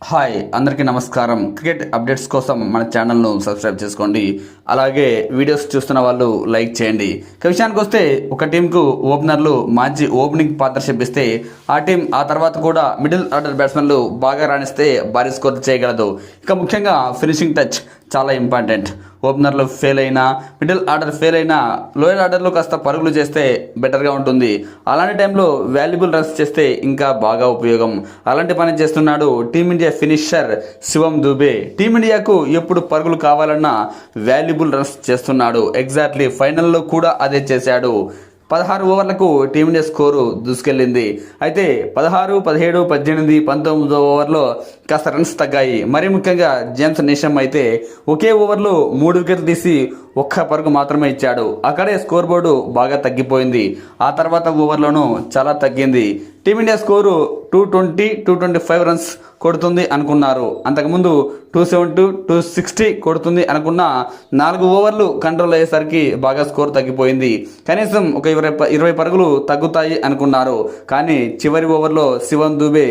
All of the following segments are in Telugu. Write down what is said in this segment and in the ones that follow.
హాయ్ అందరికీ నమస్కారం. క్రికెట్ అప్డేట్స్ కోసం మన ఛానల్ను సబ్స్క్రైబ్ చేసుకోండి. అలాగే వీడియోస్ చూస్తున్న వాళ్ళు లైక్ చేయండి. విషయానికి వస్తే ఒక టీంకు ఓపెనర్లు మంచి ఓపెనింగ్ పార్ట్నర్షిప్ ఇస్తే ఆ టీం ఆ తర్వాత కూడా మిడిల్ ఆర్డర్ బ్యాట్స్మెన్లు బాగా రాణిస్తే భారీ స్కోర్ చేయగలదు. ఇక ముఖ్యంగా ఫినిషింగ్ టచ్ చాలా ఇంపార్టెంట్. ఓపెనర్లు ఫెయిల్ అయినా, మిడిల్ ఆర్డర్ ఫెయిల్ అయినా, లోయర్ ఆర్డర్లో కాస్త పరుగులు చేస్తే బెటర్గా ఉంటుంది. అలాంటి టైంలో వాల్యుబుల్ రన్స్ చేస్తే ఇంకా బాగా ఉపయోగం. అలాంటి పని చేస్తున్నాడు టీమిండియా ఫినిషర్ శివం దూబే. టీమిండియాకు ఎప్పుడు పరుగులు కావాలన్నా వాల్యుబుల్ రన్స్ చేస్తున్నాడు. ఎగ్జాక్ట్లీ ఫైనల్లో కూడా అదే చేశాడు. 16 ఓవర్లకు టీమిండియా స్కోరు దూసుకెళ్లింది. అయితే 16, 17, 18, 19 ఓవర్లో కాస్త రన్స్ తగ్గాయి. మరీ ముఖ్యంగా జేమ్స్ నీషమ్ అయితే ఒకే ఓవర్లో 3 వికెట్లు తీసి ఒక్క పరుగు మాత్రమే ఇచ్చాడు. అక్కడే స్కోర్ బోర్డు బాగా తగ్గిపోయింది. ఆ తర్వాత ఓవర్లోనూ చాలా తగ్గింది. టీమిండియా స్కోరు 220, 225 రన్స్ కొడుతుంది అనుకున్నారు. అంతకుముందు 270, 260 కొడుతుంది అనుకున్న 4 ఓవర్లు కంట్రోల్ అయ్యేసరికి బాగా స్కోర్ తగ్గిపోయింది. కనీసం ఒక 20 పరుగులు తగ్గుతాయి అనుకున్నారు. కానీ చివరి ఓవర్లో శివం దూబే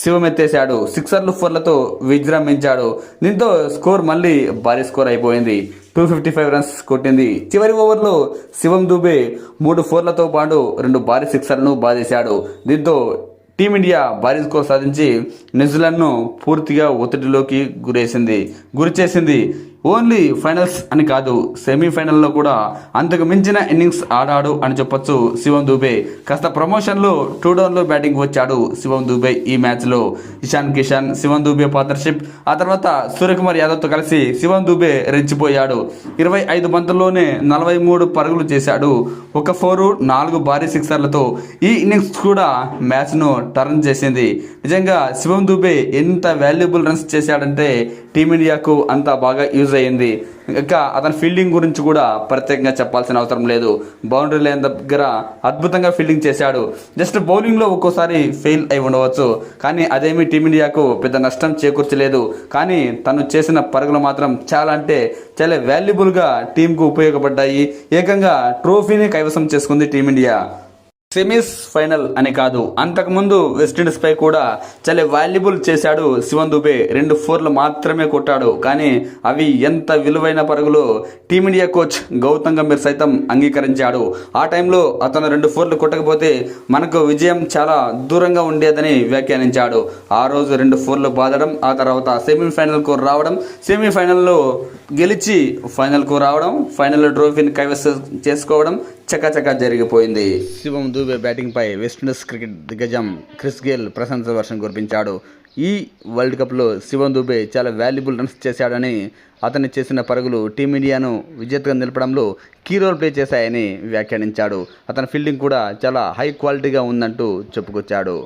శివమెత్తేశాడు. సిక్సర్లు, ఫోర్లతో విజృంభించాడు. దీంతో స్కోర్ మళ్ళీ భారీ స్కోర్ అయిపోయింది. 255 రన్స్ కొట్టింది. చివరి ఓవర్లో శివం దూబే 3 ఫోర్లతో పాటు 2 భారీ సిక్సర్లను బాధేశాడు. దీంతో టీమిండియా భారీ స్కోర్ సాధించి న్యూజిలాండ్ను పూర్తిగా ఒత్తిడిలోకి గురిచేసింది. ఓన్లీ ఫైనల్స్ అని కాదు, సెమీఫైనల్లో కూడా అంతకు మించిన ఇన్నింగ్స్ ఆడాడు అని చెప్పొచ్చు శివం దూబే. కాస్త ప్రమోషన్లో 2 డౌన్లో బ్యాటింగ్ వచ్చాడు శివం దూబే ఈ మ్యాచ్లో. ఇషాన్ కిషన్, శివం దూబే పార్ట్నర్షిప్, ఆ తర్వాత సూర్యకుమార్ యాదవ్తో కలిసి శివం దూబే రెచ్చిపోయాడు. 25 బంతుల్లోనే 43 పరుగులు చేశాడు. 1 4, 4 భారీ సిక్సర్లతో ఈ ఇన్నింగ్స్ కూడా మ్యాచ్ను టర్న్ చేసింది. నిజంగా శివం దూబే ఎంత వాల్యుబుల్ రన్స్ చేశాడంటే టీమిండియాకు అంత బాగా యూజ్ అయ్యింది. ఇంకా అతని ఫీల్డింగ్ గురించి కూడా ప్రత్యేకంగా చెప్పాల్సిన అవసరం లేదు. బౌండరీ లైన్ దగ్గర అద్భుతంగా ఫీల్డింగ్ చేశాడు. జస్ట్ బౌలింగ్లో ఒక్కోసారి ఫెయిల్ అయి ఉండవచ్చు, కానీ అదేమీ టీమిండియాకు పెద్ద నష్టం చేకూర్చలేదు. కానీ తను చేసిన పరుగులు మాత్రం చాలా అంటే చాలా వాల్యుబుల్గా టీంకు ఉపయోగపడ్డాయి. ఏకంగా ట్రోఫీని కైవసం చేసుకుంది టీమిండియా. సెమీస్ ఫైనల్ అని కాదు, అంతకుముందు వెస్టిండీస్ పై కూడా చాలా వాల్యుబుల్ చేశాడు శివం దూబే. 2 ఫోర్లు మాత్రమే కొట్టాడు, కానీ అవి ఎంత విలువైన పరుగులు టీమిండియా కోచ్ గౌతమ్ గంభీర్ సైతం అంగీకరించాడు. ఆ టైంలో అతను 2 ఫోర్లు కొట్టకపోతే మనకు విజయం చాలా దూరంగా ఉండేదని వ్యాఖ్యానించాడు. ఆ రోజు 2 ఫోర్లు బాదడం, ఆ తర్వాత సెమీఫైనల్కు రావడం, సెమీఫైనల్లో గెలిచి ఫైనల్కు రావడం, ఫైనల్లో ట్రోఫీని కైవసం చేసుకోవడం చకాచకా జరిగిపోయింది. శివం దూబే బ్యాటింగ్పై వెస్టిండీస్ క్రికెట్ దిగ్గజం క్రిస్ గేల్ ప్రశంసల వర్షం కురిపించాడు. ఈ వరల్డ్ కప్లో శివం దూబే చాలా వాల్యుబుల్ రన్స్ చేశాడని, అతను చేసిన పరుగులు టీమిండియాను విజేతగా నిలపడంలో కీ రోల్ ప్లే చేశాయని వ్యాఖ్యానించాడు. అతని ఫీల్డింగ్ కూడా చాలా హై క్వాలిటీగా ఉందంటూ చెప్పుకొచ్చాడు.